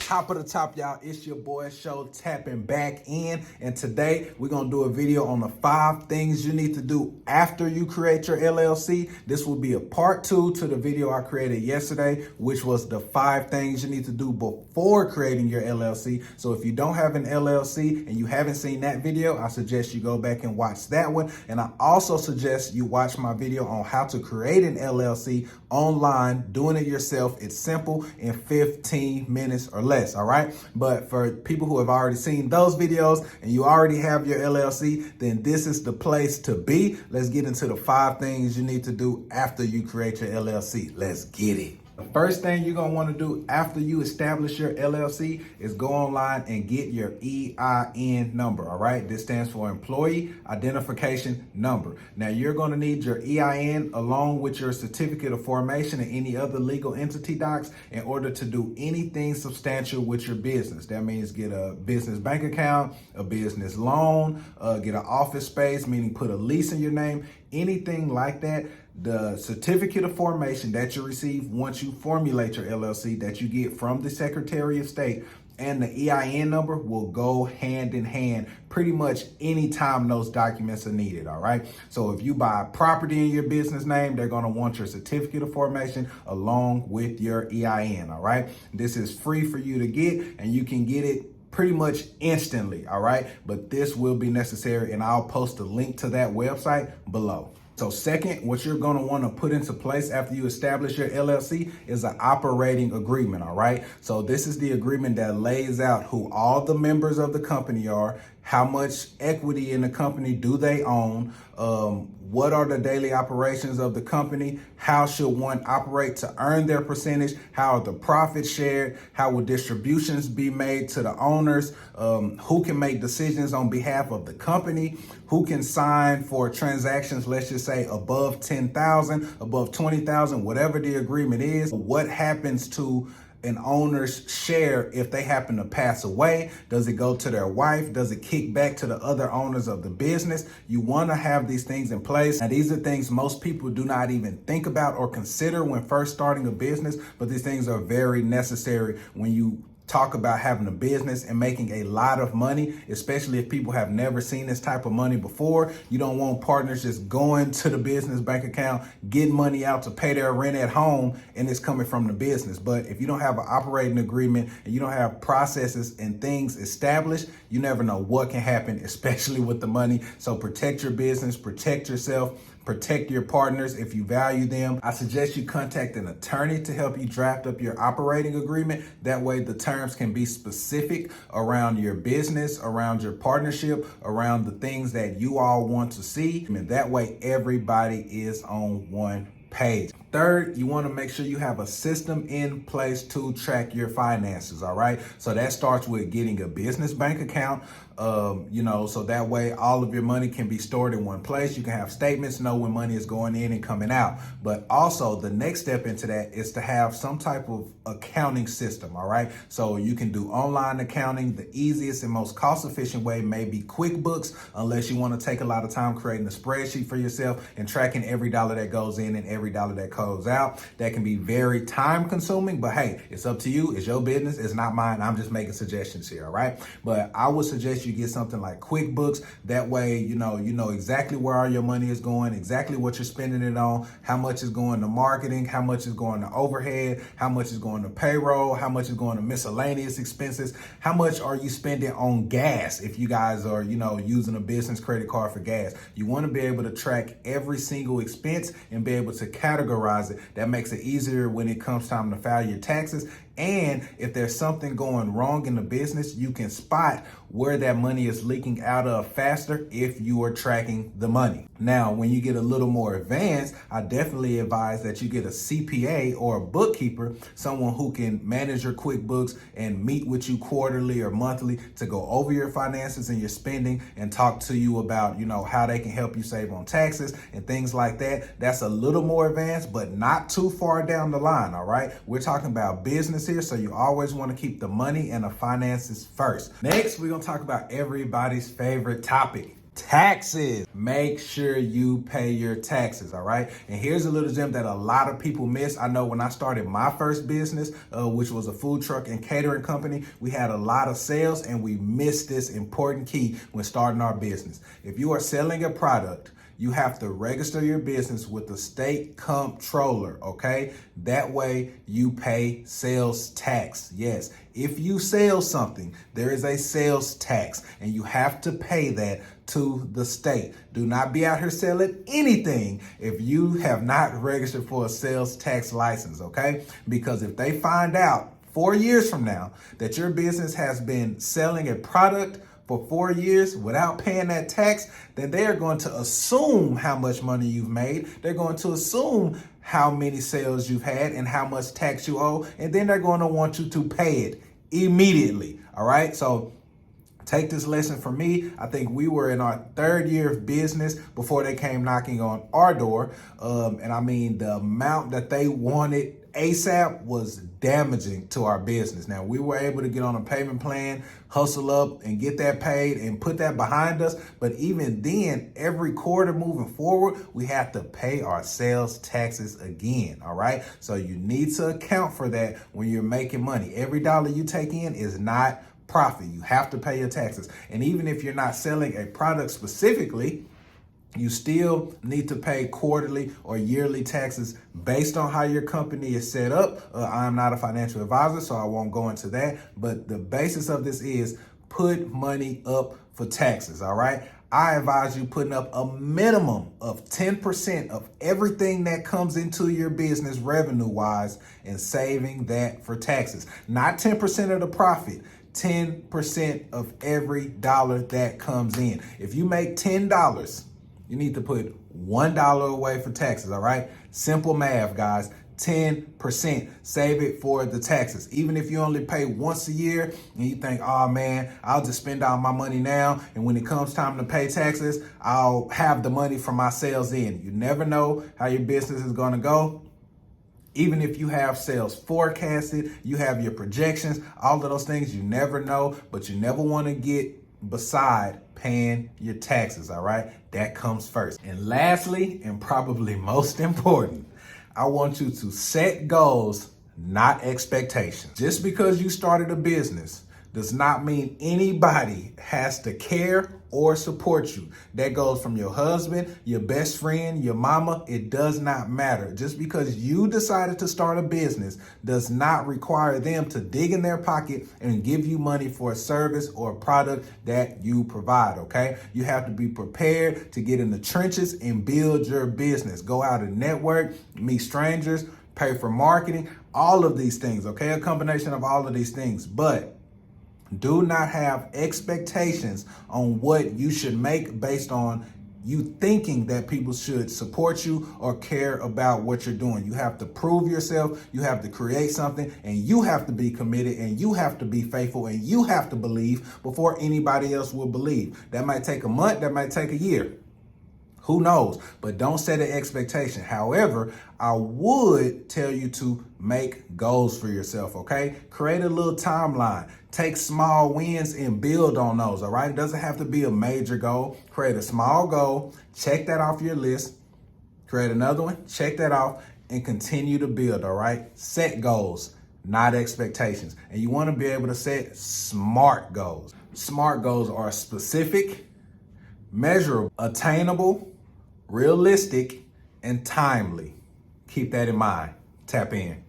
Top of the top, y'all, it's your boy Show tapping back in, and today we're gonna do a video on the 5 things you need to do after you create your LLC. This will be a part 2 to the video I created yesterday, which was the 5 things you need to do before creating your LLC. So if you don't have an LLC and you haven't seen that video, I suggest you go back and watch that one. And I also suggest you watch my video on how to create an LLC online, doing it yourself. It's simple, in 15 minutes or less. All right. But for people who have already seen those videos and you already have your LLC, then this is the place to be. Let's get into the 5 things you need to do after you create your LLC. Let's get it. The first thing you're going to want to do after you establish your LLC is go online and get your EIN number. All right. This stands for Employee Identification Number. Now you're going to need your EIN along with your certificate of formation and any other legal entity docs in order to do anything substantial with your business. That means get a business bank account, a business loan, get an office space, meaning put a lease in your name, anything like that. The certificate of formation that you receive once you formulate your LLC that you get from the Secretary of State and the EIN number will go hand in hand pretty much anytime those documents are needed. All right. So if you buy property in your business name, they're going to want your certificate of formation along with your EIN. All right. This is free for you to get and you can get it pretty much instantly. All right. But this will be necessary and I'll post a link to that website below. So second, what you're going to want to put into place after you establish your LLC is an operating agreement. All right. So this is the agreement that lays out who all the members of the company are, how much equity in the company do they own, what are the daily operations of the company, how should one operate to earn their percentage, how are the profits shared, how will distributions be made to the owners, who can make decisions on behalf of the company, who can sign for transactions, let's just say above 10,000, above 20,000, whatever the agreement is, what happens to an owner's share if they happen to pass away. Does it go to their wife? Does it kick back to the other owners of the business? You want to have these things in place. And these are things most people do not even think about or consider when first starting a business, but these things are very necessary when you talk about having a business and making a lot of money, especially if people have never seen this type of money before. You don't want partners just going to the business bank account, getting money out to pay their rent at home, and it's coming from the business. But if you don't have an operating agreement and you don't have processes and things established, you never know what can happen, especially with the money. So protect your business, protect yourself, protect your partners if you value them. I suggest you contact an attorney to help you draft up your operating agreement. That way the terms can be specific around your business, around your partnership, around the things that you all want to see. And that way everybody is on one page. Third, you want to make sure you have a system in place to track your finances. All right. So that starts with getting a business bank account, so that way all of your money can be stored in one place. You can have statements, know when money is going in and coming out. But also the next step into that is to have some type of accounting system. All right. So you can do online accounting. The easiest and most cost efficient way may be QuickBooks, unless you want to take a lot of time creating a spreadsheet for yourself and tracking every dollar that goes in and every dollar that goes out. That can be very time consuming, but hey, it's up to you. It's your business. It's not mine. I'm just making suggestions here. All right. But I would suggest you get something like QuickBooks. That way, you know exactly where all your money is going, exactly what you're spending it on, how much is going to marketing, how much is going to overhead, how much is going to payroll, how much is going to miscellaneous expenses, how much are you spending on gas if you guys are, using a business credit card for gas. You want to be able to track every single expense and be able to categorize it. That makes it easier when it comes time to file your taxes. And if there's something going wrong in the business, you can spot where that money is leaking out of faster if you are tracking the money. Now, when you get a little more advanced, I definitely advise that you get a CPA or a bookkeeper, someone who can manage your QuickBooks and meet with you quarterly or monthly to go over your finances and your spending and talk to you about, how they can help you save on taxes and things like that. That's a little more advanced, but not too far down the line. All right. We're talking about business here, so you always want to keep the money and the finances first. Next, we're going to talk about everybody's favorite topic, taxes. Make sure you pay your taxes, all right? And here's a little gem that a lot of people miss. I know when I started my first business, which was a food truck and catering company, we had a lot of sales and we missed this important key when starting our business. If you are selling a product, you have to register your business with the state comptroller, okay? That way you pay sales tax. Yes, if you sell something, there is a sales tax and you have to pay that to the state. Do not be out here selling anything if you have not registered for a sales tax license, okay? Because if they find out 4 years from now that your business has been selling a product for 4 years without paying that tax, then they are going to assume how much money you've made. They're going to assume how many sales you've had and how much tax you owe. And then they're going to want you to pay it immediately. All right. So take this lesson from me. I think we were in our 3rd year of business before they came knocking on our door. And I mean, the amount that they wanted ASAP was damaging to our business. Now, we were able to get on a payment plan, hustle up and get that paid and put that behind us. But even then, every quarter moving forward, we have to pay our sales taxes again. All right. So you need to account for that when you're making money. Every dollar you take in is not profit. You have to pay your taxes. And even if you're not selling a product specifically, you still need to pay quarterly or yearly taxes based on how your company is set up. I'm not a financial advisor, so I won't go into that. But the basis of this is put money up for taxes, all right? I advise you putting up a minimum of 10% of everything that comes into your business revenue-wise and saving that for taxes. Not 10% of the profit. 10% of every dollar that comes in. If you make $10, you need to put $1 away for taxes, all right? Simple math, guys. 10%. Save it for the taxes. Even if you only pay once a year and you think, oh man, I'll just spend all my money now, and when it comes time to pay taxes, I'll have the money from my sales in. You never know how your business is going to go. Even if you have sales forecasted, you have your projections, all of those things, you never know, but you never want to get beside paying your taxes, all right? That comes first. And lastly, and probably most important, I want you to set goals, not expectations. Just because you started a business does not mean anybody has to care or support you. That goes from your husband, your best friend, your mama. It does not matter. Just because you decided to start a business does not require them to dig in their pocket and give you money for a service or a product that you provide, okay? You have to be prepared to get in the trenches and build your business. Go out and network, meet strangers, pay for marketing, all of these things, okay? A combination of all of these things. But do not have expectations on what you should make based on you thinking that people should support you or care about what you're doing. You have to prove yourself, you have to create something, and you have to be committed, and you have to be faithful, and you have to believe before anybody else will believe. That might take a month, that might take a year. Who knows? But don't set an expectation. However, I would tell you to make goals for yourself, okay? Create a little timeline. Take small wins and build on those, all right? It doesn't have to be a major goal. Create a small goal. Check that off your list. Create another one. Check that off and continue to build, all right? Set goals, not expectations. And you want to be able to set SMART goals. SMART goals are specific, measurable, attainable, realistic, and timely. Keep that in mind. Tap in.